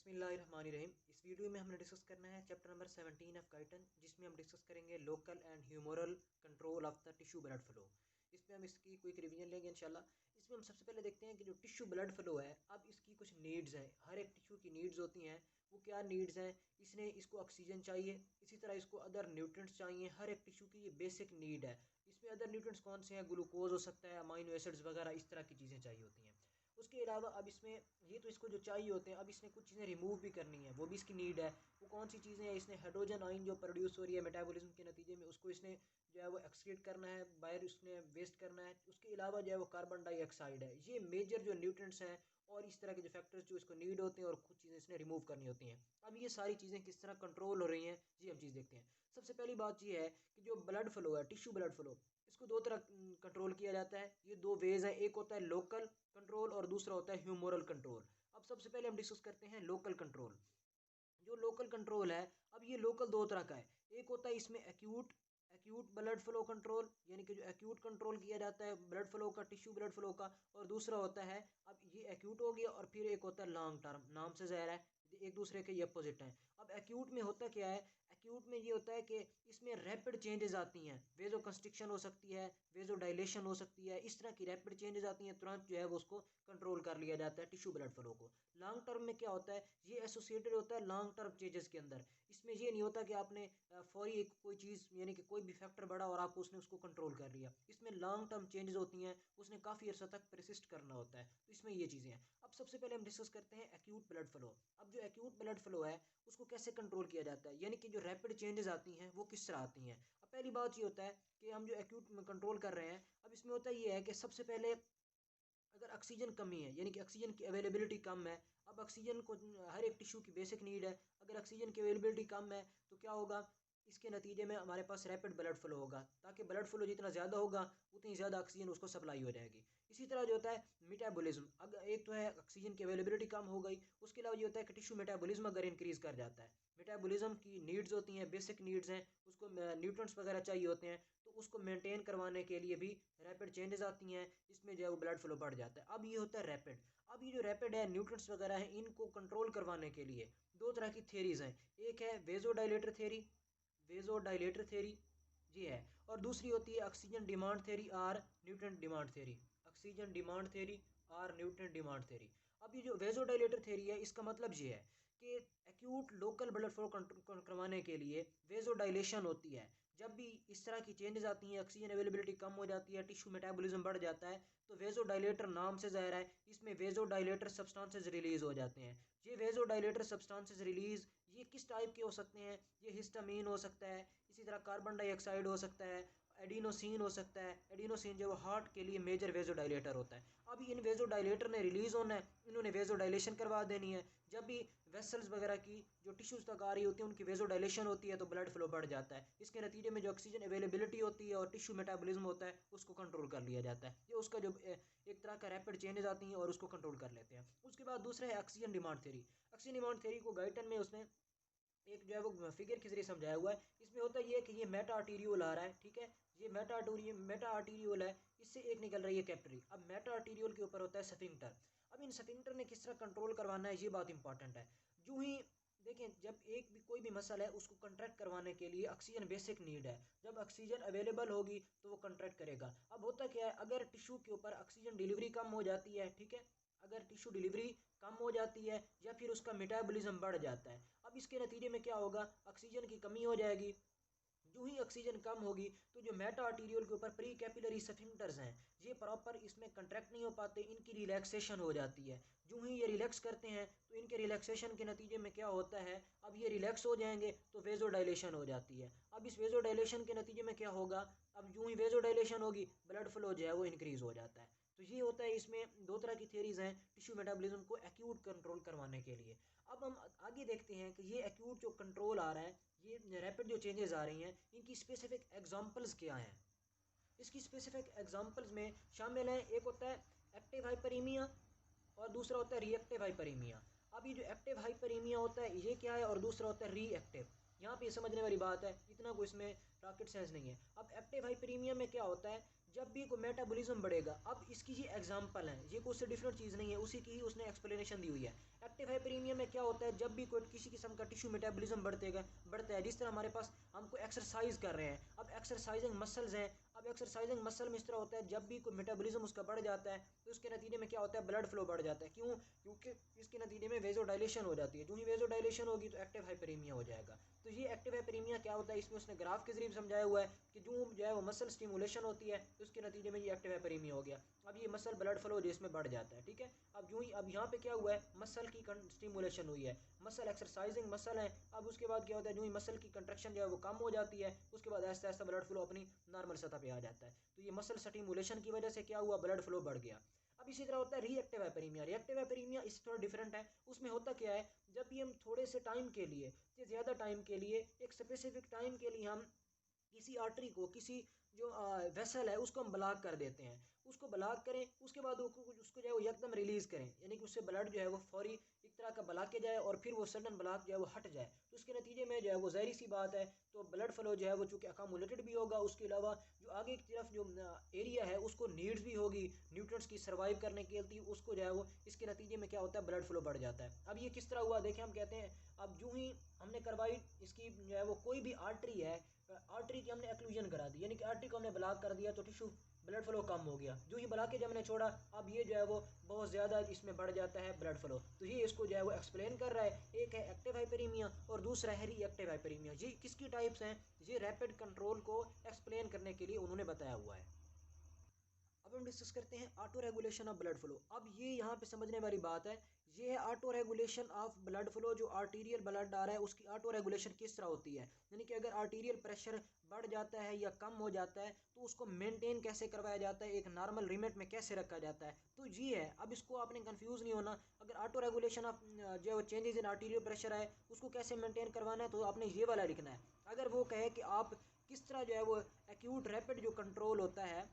बिस्मिल्लाहिर्रहमानिर्रहीम। इस वीडियो में हमने डिस्कस करना है चैप्टर नंबर 17 ऑफ गाइटन, जिसमें हम डिस्कस करेंगे local and humoral control of the tissue blood flow. इसमें हम इसकी क्विक रिवीजन लेंगे इंशाल्लाह। इसमें हम सबसे पहले देखते हैं कि जो टिश्यू ब्लड फ्लो है, अब इसकी कुछ नीड्स हैं। हर एक टिश्यू की नीड्स होती हैं। वो क्या नीड्स हैं? इसको ऑक्सीजन चाहिए, इसी तरह इसको अदर न्यूट्रिएंट्स चाहिए। हर एक टिश्यू की ये बेसिक नीड है। इसमें अदर न्यूट्रिएंट्स कौन से हैं? ग्लूकोज हो सकता है, अमाइनो एसिड्स वगैरह, इस तरह की चीज़ें चाहिए होती हैं। उसके अलावा अब इसमें ये तो इसको जो चाहिए होते हैं, अब इसने कुछ चीज़ें रिमूव भी करनी है, वो भी इसकी नीड है। वो कौन सी चीज़ें हैं? इसने हाइड्रोजन आयन जो प्रोड्यूस हो रही है मेटाबॉलिज्म के नतीजे में, उसको इसने जो है वो एक्सक्रीट करना है, बाहर उसने वेस्ट करना है। उसके अलावा जो है वो कार्बन डाइऑक्साइड है। ये मेजर जो न्यूट्रिएंट्स हैं और इस तरह के जो फैक्टर्स जो इसको नीड होते हैं, और कुछ चीज़ें इसने रिमूव करनी होती हैं। अब ये सारी चीज़ें किस तरह कंट्रोल हो रही हैं, ये हम चीज़ देखते हैं। सबसे पहली बात ये है कि जो ब्लड फ्लो है, टिश्यू ब्लड फ्लो, इसको दो तरह कंट्रोल किया जाता है। ये दो वेज हैं, एक होता है लोकल कंट्रोल और दूसरा होता है ह्यूमरल कंट्रोल। अब सबसे पहले हम डिस्कस करते हैं लोकल कंट्रोल। जो लोकल कंट्रोल है, अब ये लोकल दो तरह का है। एक होता है इसमें acute acute blood flow control, यानी कि जो एक्यूट कंट्रोल किया जाता है ब्लड फ्लो का, टिश्यू ब्लड फ्लो का। और दूसरा होता है, अब ये एक्यूट हो गया, और फिर एक होता है लॉन्ग टर्म। नाम से ज़ाहिर है एक दूसरे के ये अपोजिट हैं। अब एक्यूट में होता क्या है? एक्यूट में ये होता है कि इसमें रैपिड चेंजेस आती हैं। वेजो कंस्ट्रिक्शन हो सकती है, वेजो डायलेशन हो सकती है, इस तरह की रैपिड चेंजेस आती हैं। तुरंत जो है वो उसको कंट्रोल कर लिया जाता है टिश्यू ब्लड फ्लो को। लॉन्ग टर्म में क्या होता है? ये एसोसिएटेड होता है लॉन्ग टर्म चेंजेस के अंदर। इसमें ये नहीं होता कि आपने फौरी एक कोई चीज़, यानी कि कोई भी फैक्टर बढ़ा और आपको उसने उसको कंट्रोल कर लिया। इसमें लॉन्ग टर्म चेंजेस होती हैं, उसने काफ़ी अर्सा तक परसिस्ट करना होता है। तो इसमें ये चीज़ें हैं। अब सबसे पहले हम डिस्कस करते हैं एक्यूट ब्लड फ्लो। अब जो एक्यूट ब्लड फ्लो है, उसको कैसे कंट्रोल किया जाता है, यानी कि जो रैपिड चेंजेस आती हैं वो किस तरह आती हैं। अब पहली बात ये होता है कि हम जो एक्यूट में कंट्रोल कर रहे हैं, अब इसमें होता ये है कि सबसे पहले अगर ऑक्सीजन कमी है, यानी कि ऑक्सीजन की अवेलेबिलिटी कम है। अब ऑक्सीजन को हर एक टिश्यू की बेसिक नीड है। अगर ऑक्सीजन की अवेलेबिलिटी कम है तो क्या होगा? इसके नतीजे में हमारे पास रैपिड ब्लड फ्लो होगा, ताकि ब्लड फ्लो जितना ज़्यादा होगा उतनी ज़्यादा ऑक्सीजन उसको सप्लाई हो जाएगी। इसी तरह जो होता है मेटाबॉलिज्म, अगर एक तो है ऑक्सीजन की अवेलेबिलिटी कम हो गई, उसके अलावा ये होता है कि टिश्यू मेटाबॉलिज्म अगर इंक्रीज़ कर जाता है। मेटाबॉलिज्म की नीड्स होती हैं, बेसिक नीड्स हैं, उसको न्यूट्रिएंट्स वगैरह चाहिए होते हैं, तो उसको मेंटेन करवाने के लिए भी रैपिड चेंजेस आती हैं। इसमें जो है वो ब्लड फ्लो बढ़ जाता है। अब ये होता है रैपिड। अब ये जो रैपिड है, न्यूट्रिएंट्स वगैरह हैं, इनको कंट्रोल करवाने के लिए दो तरह की थेरीज हैं। एक है वेजोडाइलेटर थेरी, वेजोडाइलेटर थेरी ये है, और दूसरी होती है ऑक्सीजन डिमांड थेरी और nutrient demand theory. Oxygen demand theory और न्यूट्रिएंट डिमांड थेरी। अब ये जो वेजोडाइलेटर थेरी है, इसका मतलब ये है कि एक्यूट लोकल ब्लड फ्लो करवाने के लिए वेजोडाइलेशन होती है। जब भी इस तरह की चेंजेस आती हैं, ऑक्सीजन अवेलेबिलिटी कम हो जाती है, टिश्यू मेटाबॉलिज्म बढ़ जाता है, तो वेजोडाइलेटर नाम से ज़ाहिर है, इसमें वेजोडाइलेटर सब्सटेंसेस रिलीज हो जाते हैं। ये वेजोडाइलेटर सब्सटेंसेस रिलीज ये किस टाइप के हो सकते हैं? ये हिस्टामीन हो सकता है, इसी तरह कार्बन डाइऑक्साइड हो सकता है, एडिनोसिन हो सकता है। एडिनोसिन जो हार्ट के लिए मेजर वेजोडाइलेटर होता है। अब इन वेजोडाइलेटर ने रिलीज होना है, इन्होंने वेजोडाइलेशन करवा देनी है। जब भी वेसल्स वगैरह की जो टिश्यूज तक आ रही होती है, उनकी वेजोडाइलेशन होती है, तो ब्लड फ्लो बढ़ जाता है। इसके नतीजे में जो ऑक्सीजन अवेलेबिलिटी होती है और टिश्यू मेटाबॉलिज्म होता है, उसको कंट्रोल कर लिया जाता है। ये उसका जो एक तरह का रैपिड चेंजेस आती हैं और उसको कंट्रोल कर लेते हैं। उसके बाद दूसरा है oxygen demand theory. Oxygen demand theory को गाइटन में उसने एक जो है वो फिगर के जरिए समझाया हुआ है। इसमें होता ये है कि ये मेटा आर्टीरियोल आ रहा है, ठीक है, ये मेटा आर्टीरियोल है, इससे एक निकल रही है कैपिलरी। अब मेटा आर्टीरियोल के ऊपर होता है सफिंक्टर। अब इन सफिंक्टर ने किस तरह कंट्रोल करवाना है, ये बात इंपॉर्टेंट है। जो ही देखें, जब एक भी कोई भी मसल है, उसको कंट्रैक्ट करवाने के लिए ऑक्सीजन बेसिक नीड है। जब ऑक्सीजन अवेलेबल होगी तो वो कंट्रैक्ट करेगा। अब होता क्या है, अगर टिश्यू के ऊपर ऑक्सीजन डिलीवरी कम हो जाती है, ठीक है, अगर टिश्यू डिलीवरी कम हो जाती है या फिर उसका मेटाबॉलिज्म बढ़ जाता है, अब इसके नतीजे में क्या होगा? ऑक्सीजन की कमी हो जाएगी। जो ही ऑक्सीजन कम होगी तो जो मेटा आर्टीरियल के ऊपर प्री कैपिलरी सफिंक्टर्स हैं, ये प्रॉपर इसमें कंट्रैक्ट नहीं हो पाते, इनकी रिलैक्सेशन हो जाती है। जो ही ये रिलैक्स करते हैं तो इनके रिलैक्सेशन के नतीजे में क्या होता है, अब ये रिलैक्स हो जाएंगे तो वेजोडाइलेशन हो जाती है। अब इस वेजोडाइलेशन के नतीजे में क्या होगा? अब जो ही वेजोडाइलेशन होगी, ब्लड फ्लो जो है वो इंक्रीज़ हो जाता है। तो ये होता है, इसमें दो तरह की थेरीज हैं टिश्यू मेटाबॉलिज्म को एक्यूट कंट्रोल करवाने के लिए। अब हम आगे देखते हैं कि ये एक्यूट जो कंट्रोल आ रहा है, ये रैपिड जो चेंजेस आ रही हैं, इनकी स्पेसिफिक एग्जांपल्स क्या हैं। इसकी स्पेसिफिक एग्जांपल्स में शामिल हैं, एक होता है एक्टिव हाइपरीमिया और दूसरा होता है रिएक्टिव हाइपरीमिया। अब ये जो एक्टिव हाइपरीमिया होता है ये क्या है, और दूसरा होता है रीएक्टिव। यहाँ पे समझने वाली बात है, इतना कोई इसमें रॉकेट साइंस नहीं है। अब एक्टिव हाइपरीमिया में क्या होता है, जब भी कोई मेटाबॉलिज्म बढ़ेगा, अब इसकी ये एग्जांपल है, ये कोई उससे डिफरेंट चीज़ नहीं है, उसी की ही उसने एक्सप्लेनेशन दी हुई है। एक्टिव हाइपरीमिया में क्या होता है, जब भी कोई किसी किस्म का टिश्यू मेटाबॉलिज्म बढ़ता है, जिस तरह हमारे पास हम कोई एक्सरसाइज कर रहे हैं, अब एक्सरसाइजिंग मसल्स हैं, अब एक्सरसाइजिंग मसल में इस तरह होता है, जब भी कोई मेटाबॉलिज्म उसका बढ़ जाता है तो उसके नतीजे में क्या होता है, ब्लड फ्लो बढ़ जाता है। क्यों? क्योंकि इसके नतीजे में वेजोडाइलेशन हो जाती है, जो ही वेजोडाइलेशन होगी तो एक्टिव हाइपरीमिया हो जाएगा। तो ये एक्टिव हाइपरीमिया क्या होता है, इसमें उसने ग्राफ के जरिए समझाया हुआ है कि जो है वो मसल स्टिमुलेशन होती है, तो उसके नतीजे में ये एक्टिव हाइपरीमिया हो गया। अब ये मसल ब्लड फ्लो जिसमें बढ़ जाता है, ठीक है। अब यहाँ पे क्या हुआ है, मसल की स्टिमुलेशन हुई है, मसल एक्सरसाइजिंग मसल है। अब उसके बाद क्या होता है, जो ही मसल की कंट्रैक्शन जो है वो कम हो जाती है, उसके बाद ऐसा ऐसा ब्लड फ्लो अपनी नॉर्मल सतह पे आ जाता है। तो ये मसल स्टिमुलेशन की वजह से क्या हुआ, ब्लड फ्लो बढ़ गया। अब इसी तरह होता है रिएक्टिव हाइपरीमिया। रिएक्टिव हाइपरीमिया इससे थोड़ा डिफरेंट है। उसमें होता क्या है, जब भी हम थोड़े से टाइम के लिए या ज़्यादा टाइम के लिए, एक स्पेसिफिक टाइम के लिए हम किसी आर्टरी को, किसी जो वेसल है उसको हम ब्लॉक कर देते हैं, उसको ब्लॉक करें, उसके बाद उसको जो है वो एकदम रिलीज़ करें, यानी कि उससे ब्लड जो है वो फौरी एक तरह का ब्लॉकेज जाए और फिर वो सडन ब्लॉक जो है वो हट जाए, तो उसके नतीजे में जो है वो ज़ाहिर सी बात है तो ब्लड फ्लो जो है वो चूँकि अकामुलेटेड भी होगा, उसके अलावा जो आगे की तरफ जो एरिया है उसको नीड्स भी होगी न्यूट्रिएंट्स की सर्वाइव करने के लिए, उसको जो है वो इसके नतीजे में क्या होता है, ब्लड फ्लो बढ़ जाता है। अब ये किस तरह हुआ देखें, हम कहते हैं अब जो ही हमने करवाई इसकी जो है वो कोई भी आर्टरी है, आर्टरी की हमने एक्लूजन करा दी, यानी कि आर्टरी को हमने ब्लॉक कर दिया तो टिश्यू ब्लड फ्लो कम हो गया। जो ही ब्लॉकेज हमने छोड़ा, अब ये जो है वो बहुत ज़्यादा इसमें बढ़ जाता है ब्लड फ्लो। तो ये इसको जो है वो एक्सप्लेन कर रहा है। एक है एक्टिव हाइपरीमिया और दूसरा है रिएक्टिव हाइपरीमिया। ये किसकी टाइप्स हैं, ये रैपिड कंट्रोल को एक्सप्लेन करने के लिए उन्होंने बताया हुआ है। अब हम डिस्कस करते हैं auto regulation of blood flow. अब ये यहाँ पे समझने वाली बात है, ये है auto regulation of blood flow. जो आर्टीरियल ब्लड आ रहा है उसकी ऑटो रेगुलेशन किस तरह होती है, यानी कि अगर आर्टीरियल प्रेशर बढ़ जाता है या कम हो जाता है तो उसको मेंटेन कैसे करवाया जाता है, एक नॉर्मल लिमिट में कैसे रखा जाता है। तो ये है, अब इसको आपने कंफ्यूज नहीं होना। अगर ऑटो रेगुलेशन ऑफ जो चेंजेस इन आर्टीरियल प्रेशर है उसको कैसे मेंटेन करवाना है, तो आपने ये वाला लिखना है। अगर वो कहे कि आप किस तरह जो है वो एक्यूट रैपिड जो कंट्रोल होता है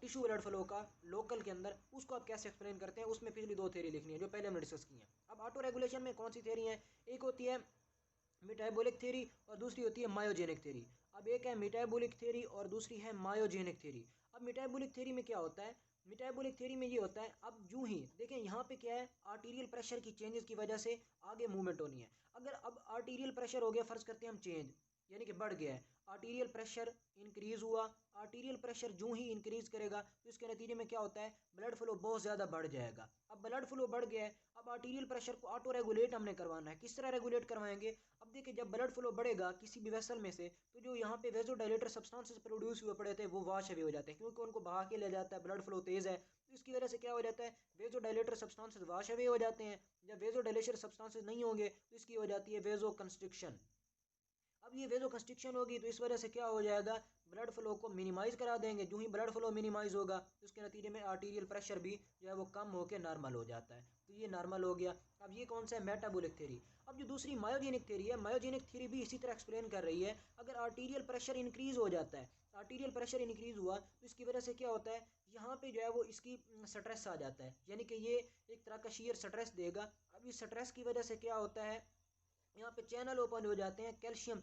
टिश्यू ब्लड फ्लो का लोकल के अंदर, उसको आप कैसे एक्सप्लेन करते हैं, उसमें पिछली दो थ्योरी लिखनी है जो पहले हमने डिस्कस की है। अब ऑटो रेगुलेशन में कौन सी थ्योरी है, एक होती है मेटाबॉलिक थ्योरी और दूसरी होती है मायोजेनिक थ्योरी। अब एक है मेटाबॉलिक थ्योरी और दूसरी है मायोजेनिक थ्योरी। अब मेटाबॉलिक थ्योरी में क्या होता है, मेटाबॉलिक थ्योरी में ये होता है, अब यूं ही देखें यहाँ पे क्या है, आर्टीरियल प्रेशर की चेंजेस की वजह से आगे मूवमेंट होनी है। अगर अब आर्टीरियल प्रेशर हो गया, फर्ज करते हैं हम चेंज, यानी कि बढ़ गया है, आर्टीरियल प्रेशर इंक्रीज हुआ, आर्टीरियल प्रेशर जो ही इंक्रीज करेगा तो इसके नतीजे में क्या होता है, ब्लड फ्लो बहुत ज़्यादा बढ़ जाएगा। अब ब्लड फ्लो बढ़ गया है, अब आर्टीरियल प्रेशर को ऑटो रेगुलेट हमने करवाना है। किस तरह रेगुलेट करवाएंगे, अब देखिए जब ब्लड फ्लो बढ़ेगा किसी भी वेसल में से, तो जो यहाँ पे वेजोडाइलेटर सब्सटेंसेस प्रोड्यूस हुए पड़े थे वो वॉश अवे हो जाते हैं, क्योंकि उनको बहा के ले जाता है, ब्लड फ्लो तेज़ है, तो इसकी वजह से क्या हो जाता है, वेजोडाइलेटर सब्सटेंसेस वॉश अवे हो जाते हैं। जब वेजोडाइलेटर सब्सटेंसेस नहीं होंगे तो इसकी हो जाती है वेजो कंस्ट्रिक्शन। अब ये वेजो कंस्ट्रिक्शन होगी तो इस वजह से क्या हो जाएगा, ब्लड फ्लो को मिनिमाइज करा देंगे। जो ही ब्लड फ्लो मिनिमाइज होगा तो उसके नतीजे में आर्टीरियल प्रेशर भी जो है वो कम होकर नॉर्मल हो जाता है, तो ये नॉर्मल हो गया। अब ये कौन सा है, मेटाबॉलिक थ्योरी। अब जो दूसरी मायोजेनिक थ्योरी है, मायोजेनिक थ्योरी भी इसी तरह एक्सप्लेन कर रही है। अगर आर्टीरियल प्रेशर इंक्रीज हो जाता है, आर्टीरियल प्रेशर इंक्रीज हुआ तो इसकी वजह से क्या होता है, यहाँ पे जो है वो इसकी स्ट्रेस आ जाता है, यानी कि ये एक तरह का शीयर स्ट्रेस देगा। अब इस स्ट्रेस की वजह से क्या होता है, यहाँ पे चैनल ओपन हो जाते हैं, कैल्शियम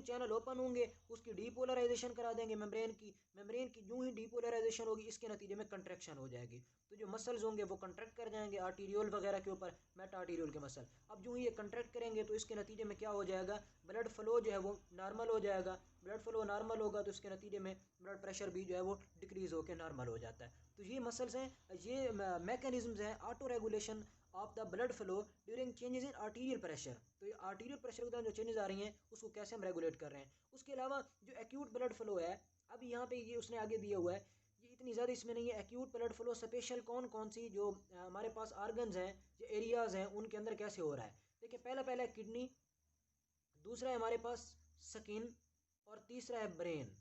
चैनल ओपन होंगे, उसकी डीपोलराइजेशन करा देंगे मेम्ब्रेन की जो ही डीपोलराइजेशन होगी इसके नतीजे में कंट्रैक्शन हो जाएगी, तो जो मसल्स होंगे वो कंट्रैक्ट कर जाएंगे आर्टीरियोल वगैरह के ऊपर, मेटा आर्टीरियोल के मसल। अब जो ही ये कंट्रैक्ट करेंगे तो इसके नतीजे में क्या हो जाएगा, ब्लड फ्लो जो है वो नॉर्मल हो जाएगा। ब्लड फ्लो नॉर्मल होगा तो इसके नतीजे में ब्लड प्रेशर भी जो है वो डिक्रीज होकर नॉर्मल हो जाता है। तो ये मसल्स हैं, ये मैकेनिज्म्स हैं auto regulation of the blood flow during changes in arterial pressure. तो ये आर्टीरियल प्रेशर के दौरान जो चेंजेस आ रही हैं उसको कैसे हम रेगुलेट कर रहे हैं। उसके अलावा जो एक्यूट ब्लड फ्लो है, अब यहाँ पे ये उसने आगे दिया हुआ है, ये इतनी ज़्यादा इसमें नहीं है। एक्यूट ब्लड फ्लो स्पेशल कौन कौन सी जो हमारे पास आर्गन्स हैं, जो एरियाज़ हैं, उनके अंदर कैसे हो रहा है। देखिए पहला है किडनी, दूसरा है हमारे पास स्किन और तीसरा है ब्रेन।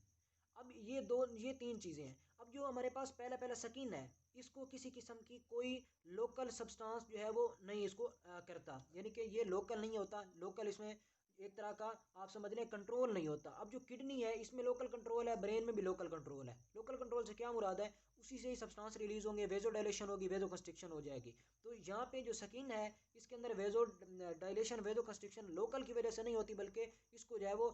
अब ये तीन चीज़ें हैं। अब जो हमारे पास पहला स्किन है, इसको किसी किस्म की कोई लोकल सब्सटेंस जो है वो नहीं इसको करता, यानी कि ये लोकल नहीं होता। लोकल इसमें एक तरह का आप समझ लें कंट्रोल नहीं होता। अब जो किडनी है इसमें लोकल कंट्रोल है, ब्रेन में भी लोकल कंट्रोल है। लोकल कंट्रोल से क्या मुराद है, उसी से ही सब्सटेंस रिलीज होंगे, वेजो डायलेशन होगी, वेजो कंस्ट्रिक्शन हो जाएगी। तो यहाँ पे जो स्किन है इसके अंदर वेजो डायलेशन वेजो कंस्ट्रिक्शन लोकल की वजह से नहीं होती, बल्कि इसको जो है वो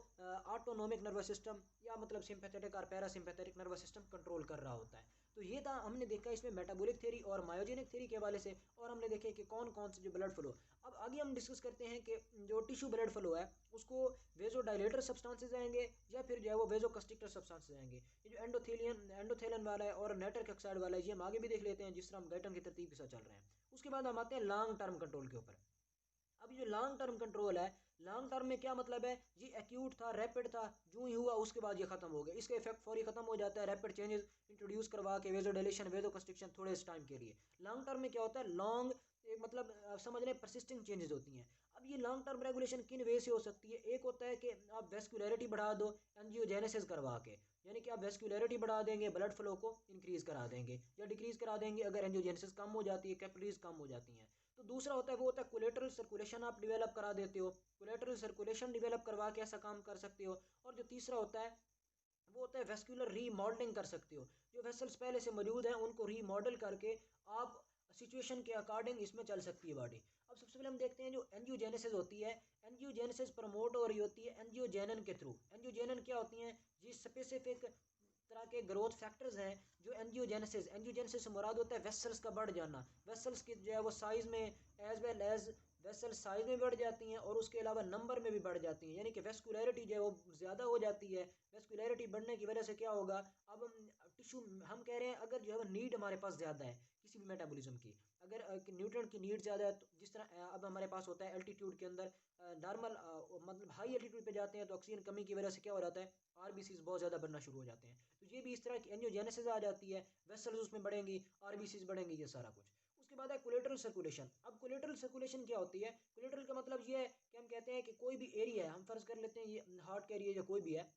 ऑटोनोमिक नर्वस सिस्टम या मतलब सिंपैथेटिक और पैरासिम्पैथेटिक नर्वस सिस्टम कंट्रोल कर रहा होता है। तो ये था हमने देखा इसमें मेटाबॉलिक थ्योरी और मायोजेनिक थ्योरी के हवाले से, और हमने देखे कि कौन कौन से जो ब्लड फ्लो। अब आगे हम डिस्कस करते हैं कि जो टिश्यू ब्लड फ्लो है उसको वेजो डायलेटर सब्सटेंसेस आएंगे या फिर जो है वो वेजो कंस्ट्रिक्टर सब्सटेंसेस आएंगे। ये जो एंडोथेलियन वाला है और नाइट्रिक ऑक्साइड वाला है ये हम आगे भी देख लेते हैं जिस तरह हम गाइटन की तरतीब के साथ चल रहे हैं। उसके बाद हम आते हैं लॉन्ग टर्म कंट्रोल के ऊपर। अब जो लॉन्ग टर्म कंट्रोल है, लॉन्ग टर्म में क्या मतलब है, ये एक्यूट था, रैपिड था, जो ही हुआ उसके बाद ये खत्म हो गया, इसका इफेक्ट फौरी खत्म हो जाता है, रैपिड चेंजेस इंट्रोड्यूस करवा के वेजो डायलेशन वेजो कंस्ट्रिक्शन थोड़े इस टाइम के लिए। लॉन्ग टर्म में क्या होता है, लॉन्ग एक मतलब समझ रहे परसिस्टिंग चेंजेस होती हैं। अब ये लॉन्ग टर्म रेगुलेशन किन वे से हो सकती है, एक होता है कि आप वेस्कुलरिटी बढ़ा दो एंजियोजेनेसिस करवा के, यानी कि आप वेस्कुलरिटी बढ़ा देंगे, ब्लड फ्लो को इंक्रीज करा देंगे या डिक्रीज करा देंगे अगर एंजियोजेनेसिस कम हो जाती है, कैपिलरीज कम हो जाती हैं। तो दूसरा होता है वो होता है कोलेटरल सर्कुलेशन आप डेवलप करा देते हो, कोलेटरल सर्कुलेशन डेवलप करवा के ऐसा काम कर सकते हो। और जो तीसरा होता है वो होता है वेस्कुलर रीमॉडलिंग कर सकते हो, जो वेसल्स पहले से मौजूद हैं उनको रीमॉडल करके आप सिचुएशन के अकॉर्डिंग इसमें चल सकती है बॉडी। अब सबसे पहले हम देखते हैं जो एंजियोजेनेसिस होती है, एंजियोजेनेसिस प्रमोट हो रही होती है एंजियोजेनन के थ्रू। एंजियोजेनन क्या होती हैं, जी स्पेसिफिक तरह के ग्रोथ फैक्टर्स हैं जो एंजियोजेनेसिस से मुराद होता है वेसल्स का बढ़ जाना, वेसल्स की जो है वो साइज में as well as vessel size में बढ़ जाती हैं और उसके अलावा नंबर में भी बढ़ जाती हैं, यानी कि वेस्कुलरिटी जो है वो ज़्यादा हो जाती है। वेस्कुलरिटी बढ़ने की वजह से क्या होगा, अब हम टिश्यू हम कह रहे हैं अगर जो है वो नीड हमारे पास ज़्यादा है किसी भी मेटाबॉलिज्म की, अगर न्यूट्रिएंट की नीड ज़्यादा है तो जिस तरह अब हमारे पास होता है एल्टीट्यूड के अंदर नॉर्मल मतलब हाई एल्टीट्यूड पे जाते हैं तो ऑक्सीजन कमी की वजह से क्या हो जाता है, आरबीसीज बहुत ज़्यादा बढ़ना शुरू हो जाते हैं। तो ये भी इस तरह की एंजियोजेनेसिस आ जाती है, वेसल्स उसमें बढ़ेंगी, आरबीसीज बढ़ेंगी, ये सारा कुछ। उसके बाद है कोलेटरल सर्कुलेशन। अब कोलेटरल सर्कुलेशन क्या होती है, कोलेटरल का मतलब ये है कि हम कहते हैं कि कोई भी एरिया है, हम फर्ज कर लेते हैं ये हार्ट का एरिया या कोई भी है,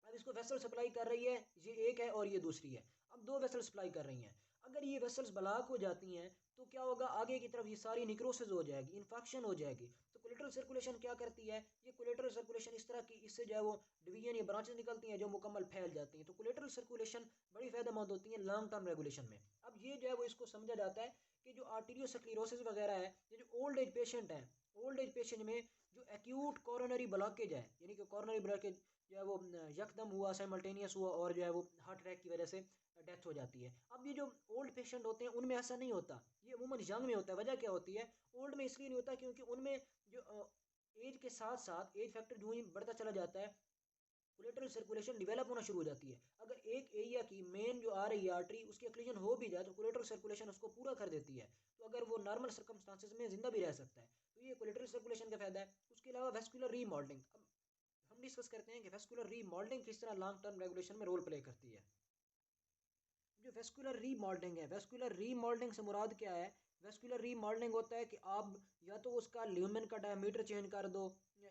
अब इसको वेसल सप्लाई कर रही है, ये एक है और ये दूसरी है, अब दो वेसल सप्लाई कर रही हैं। अगर ये वेसल्स ब्लॉक हो जाती हैं तो क्या होगा, आगे की तरफ ये सारी निक्रोसिस हो जाएगी, इन्फेक्शन हो जाएगी। तो कोलेटरल सर्कुलेशन क्या करती है, ये कोलेटरल सर्कुलेशन इस तरह की इससे जो है वो डिवीजन या ब्रांचेस निकलती हैं जो मुकम्मल फैल जाती हैं। तो कोलेटरल सर्कुलेशन बड़ी फायदेमंद होती है लॉन्ग टर्म रेगुलेशन में। अब ये जो है वो इसको समझा जाता है कि जो आर्टीरियोस्क्लेरोसिस वगैरह है, ये जो ओल्ड एज पेशेंट हैं, ओल्ड एज पेशेंट में जो एक्यूट कोरोनरी ब्लॉकेज है, यानी कि कोरोनरी ब्लॉकेज जो है वो यकदम हुआ, साइमल्टेनियस हुआ और जो है वो हार्ट अटैक की वजह से डेथ हो जाती है। अब ये जो ओल्ड पेशेंट होते हैं उनमें ऐसा नहीं होता, ये अमूमन यंग में होता है। वजह क्या होती है, ओल्ड में इसलिए नहीं होता क्योंकि उनमें जो एज के साथ साथ एज फैक्टर जो ही बढ़ता चला जाता है, कोलेटरल सर्कुलेशन डेवलप होना शुरू हो जाती है। अगर एक एरिया की मेन जो आ रही है आर्टरी उसकी ओक्लूजन हो भी जाए तो कोलेटरल सर्कुलेशन उसको पूरा कर देती है, तो अगर वो नॉर्मल सर्कमस्टांसेस में जिंदा भी रह सकता है। तो ये कोलेटरल सर्कुलेशन का फायदा है। उसके अलावा वेस्कुलर रीमॉडलिंग, हम डिस्कस करते हैं कि वेस्कुलर रीमॉडलिंग किस तरह लॉन्ग टर्म रेगुलेशन में रोल प्ले करती है। जो वेस्कुलर रीमॉडलिंग है, वेस्कुलर रीमॉडलिंग से मुराद क्या है, वेस्कुलर रीमॉडलिंग होता है कि आप या तो उसका ल्यूमेन का डायमीटर चेंज कर दो,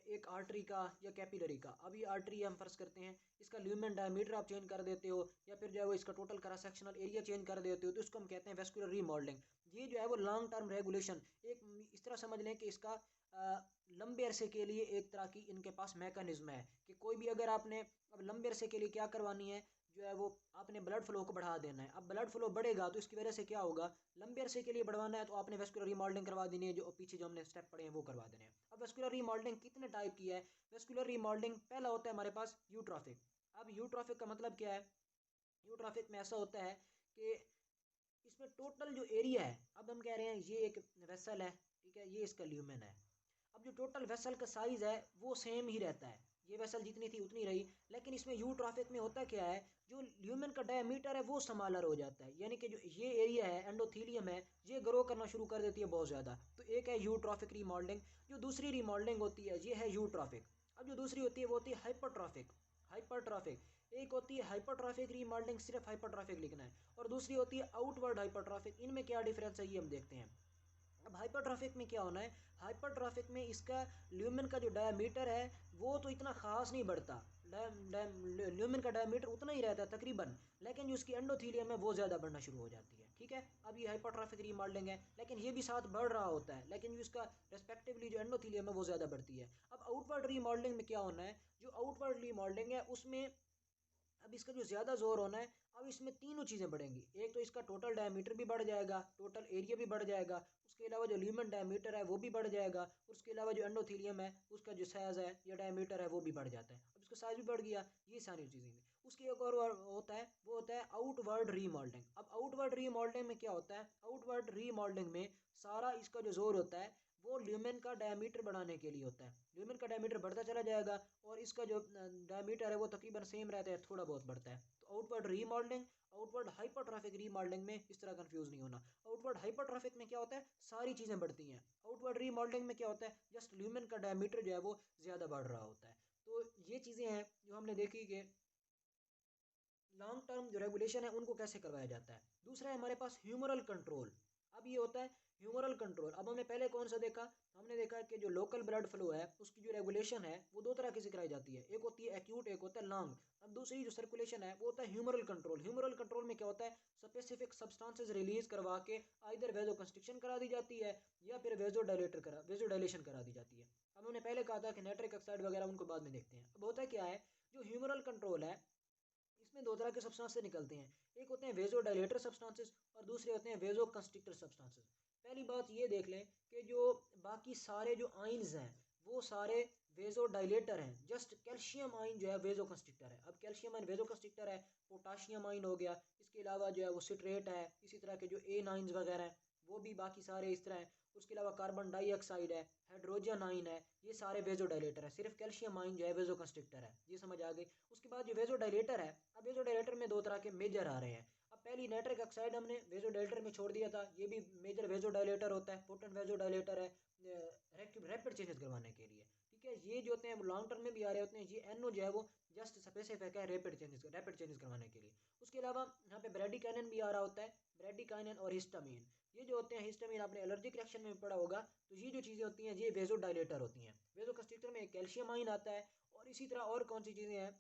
एक आर्टरी का या कैपिलरी का। अब ये आर्टरी हम फर्ज करते हैं, इसका ल्यूमेन डायमीटर आप चेंज कर देते हो या फिर जो है वो इसका total cross sectional area change कर देते हो, तो इसको हम कहते हैं वेस्कुलर रीमॉडलिंग। ये जो है वो लॉन्ग टर्म रेगुलेशन एक इस तरह समझ लें कि इसका लंबे अरसे के लिए एक तरह की इनके पास मैकेनिज्म है कि कोई भी अगर आपने अब लंबे अरसे के लिए क्या करवानी है, जो है वो आपने ब्लड फ्लो को बढ़ा देना है। अब ब्लड फ्लो बढ़ेगा तो इसकी वजह से क्या होगा, लंबे अरसे के लिए बढ़वाना है तो आपने वेस्कुलर रीमॉडलिंग करवा देनी है, जो पीछे जो हमने स्टेप पढ़े हैं वो करवा देने हैं। अब वेस्कुलर रीमॉडलिंग कितने टाइप की है, वेस्कुलर रीमॉडलिंग पहला होता है हमारे पास यूट्रॉफिक। अब यूट्रॉफिक का मतलब क्या है, यूट्रॉफिक में ऐसा होता है कि इसमें टोटल जो एरिया है, अब हम कह रहे हैं ये एक वेसल है, ठीक है, ये इसका ल्यूमेन है। अब जो टोटल वेसल का साइज है वो सेम ही रहता है, ये वेसल जितनी थी उतनी रही, लेकिन इसमें यू ट्रैफिक में होता क्या है, जो ल्यूमेन का डायमीटर है वो स्मॉलर हो जाता है, यानी कि जो ये एरिया है एंडोथीलियम है ये ग्रो करना शुरू कर देती है बहुत ज़्यादा। तो एक है यू ट्रॉफिक रीमॉडलिंग। जो दूसरी रीमॉडलिंग होती है ये है यू ट्रॉफिक। अब जो दूसरी होती है वो होती है हाइपरट्रॉफिक। हाइपरट्रॉफिक एक होती है हाइपरट्रॉफिक रीमॉडलिंग, सिर्फ हाइपरट्रॉफिक लिखना है, और दूसरी होती है आउटवर्ड हाइपरट्रॉफिक। इनमें क्या डिफरेंस है ये हम देखते हैं। अब हाइपरट्रॉफिक में क्या होना है, हाइपरट्रॉफिक में इसका ल्यूमेन का जो डायमीटर है वो तो इतना खास नहीं बढ़ता, ल्यूमेन का डायमीटर उतना ही रहता है तकरीबन, लेकिन जो उसकी एंडोथीलियम है वो ज़्यादा बढ़ना शुरू हो जाती है। ठीक है। अब ये हाइपरट्रॉफिक रीमॉडलिंग है, लेकिन ये भी साथ बढ़ रहा होता है, लेकिन जो इसका रेस्पेक्टिवली जो एंडोथीलियम है वो ज़्यादा बढ़ती है। अब आउटवर्ड रीमॉडलिंग में क्या होना है, जो आउटवर्ड रीमॉडलिंग है उसमें अब इसका जो ज़्यादा जोर होना है, अब इसमें तीनों चीज़ें बढ़ेंगी। एक तो इसका टोटल डायमीटर भी बढ़ जाएगा, टोटल एरिया भी बढ़ जाएगा, उसके अलावा जो ल्यूमेन डायमीटर है वो भी बढ़ जाएगा, और उसके अलावा जो एंडोथीलियम है उसका जो साइज़ है या डायमीटर है वो भी बढ़ जाता है। अब इसका साइज़ भी बढ़ गया, ये सारी चीज़ें। उसकी एक और होता है, वो होता है आउटवर्ड रीमॉडलिंग। अब आउटवर्ड रीमॉडलिंग में क्या होता है, आउटवर्ड रीमॉडलिंग में सारा इसका जो जोर होता है वो ल्यूमेन का डायमीटर बढ़ाने के लिए होता है। ल्यूमेन का डायमीटर बढ़ता चला जाएगा और इसका जो डायमीटर है वो तकरीबन सेम रहता है, थोड़ा बहुत बढ़ता है। तो outward remodelling, outward hypertrophic remodelling में इस तरह कंफ्यूज नहीं होना। आउटवर्ड हाइपरट्रॉफिक में क्या होता है, सारी चीज़ें बढ़ती हैं। आउटवर्ड रीमॉडलिंग में क्या होता है, जस्ट ल्यूमेन का डायमीटर जो है वो ज़्यादा बढ़ रहा होता है। तो ये चीज़ें हैं जो हमने देखी कि लॉन्ग टर्म जो रेगुलेशन है उनको कैसे करवाया जाता है। दूसरा है हमारे पास ह्यूमरल कंट्रोल। अब ये होता है ह्यूमरल कंट्रोल। अब हमने पहले कौन सा देखा, हमने देखा कि जो लोकल ब्लड फ्लो है उसकी जो रेगुलेशन है वो दो तरह की से कराई जाती है, एक होती है एक्यूट, एक होता है लॉन्ग। अब दूसरी जो सर्कुलेशन है वो होता है ह्यूमरल कंट्रोल। ह्यूमरल कंट्रोल में क्या होता है, स्पेसिफिक सब्सटेंसेस रिलीज करवा के आइदर वेजो कंस्ट्रिक्शन करा दी जाती है या फिर वेजो डायलेशन करा दी जाती है। अब हमने पहले कहा था कि नाइट्रिक ऑक्साइड वगैरह उनको बाद में देखते हैं। अब होता है क्या है, जो ह्यूमरल कंट्रोल है इसमें दो तरह के सब्सटेंसेस निकलते हैं, एक होते हैं वेजो डायलेटर सब्सटेंसेस और दूसरे होते हैं वेजो कंस्ट्रिक्टर सब्सटेंसेस। पहली बात ये देख लें कि जो बाकी सारे जो आइंस हैं वो सारे वेजो डायलेटर हैं, जस्ट कैल्शियम आइन जो है वेजो कंस्ट्रिक्टर है। अब कैल्शियम आइन वेजो कंस्ट्रिक्टर है, पोटाशियम आइन हो गया, इसके अलावा जो है वो सिट्रेट है, इसी तरह के जो ए नाइन्स वगैरह हैं वो भी बाकी सारे इस तरह हैं। उसके अलावा कार्बन डाइऑक्साइड है, हाइड्रोजन आइन है, ये सारे वेजो डायलेटर है। सिर्फ कैल्शियम आइन जो है वेजो कंस्ट्रिक्टर है, ये समझ आ गई। उसके बाद जो वेजो डायलेटर है, अब वेजो डायलेटर में दो तरह के मेजर आ रहे हैं। अब पहली नाइट्रिक ऑक्साइड हमने वेजो डायलेटर में छोड़ दिया था, ये भी मेजर वेजो डायलेटर होता है, पोटेंट वेजो डायलेटर है रैपिड चेंजेस करवाने के लिए। ठीक है, ये जो होते हैं वो लॉन्ग टर्म में भी आ रहे होते हैं। ये एनओ जो है वो जस्ट स्पेसिफिक है रैपिड चेंजेस करवाने के लिए। उसके अलावा यहाँ पे ब्रेडिकाइनिन भी आ रहा होता है, ब्रेडिकाइनिन और हिस्टामिन। ये जो होते हैं हिस्टामिन आपने एलर्जिक रिएक्शन में पढ़ा होगा। तो ये जो चीज़ें होती हैं ये वेजो डायलेटर होती हैं। वेजो कंस्ट्रिक्टर में कैल्शियम आइन आता है, और इसी तरह और कौन सी चीज़ें हैं,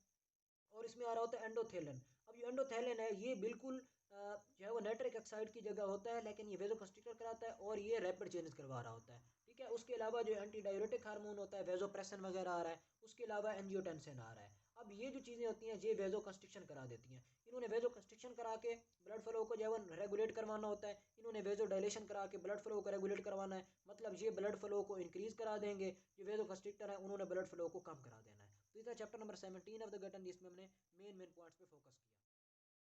और इसमें आ रहा होता है एंडोथेलिन। अब ये एंडोथेलिन है ये बिल्कुल जो है वो नाइट्रिक ऑक्साइड की जगह होता है, लेकिन ये वेजो कंस्ट्रिक्टर कराता है और ये रैपिड चेंजेस करवा रहा होता है। ठीक है, उसके अलावा जो एंटी डायरेटिक हार्मोन होता है वेजोप्रेसिन वगैरह आ रहा है, उसके अलावा एंजियोटेंसिन आ रहा है। अब ये जो चीज़ें होती हैं ये वेजो कंस्ट्रिक्शन करा देती हैं। इन्होंने वेजो कंस्ट्रिक्शन करा के ब्लड फ्लो को जो है रेगुलेट करवाना होता है, इन्होंने वेजो डायलेशन करा के ब्लड फ्लो को रेगुलेट करवाना है। मतलब ये ब्लड फ्लो को इंक्रीज करा देंगे, जो वेजो कंस्ट्रिक्टर है उन्होंने ब्लड फ्लो को कम करा देना है। तो इस चैप्टर नंबर 17 ऑफ द गटन जिसमें हमने मेन पॉइंट्स पे फोकस किया।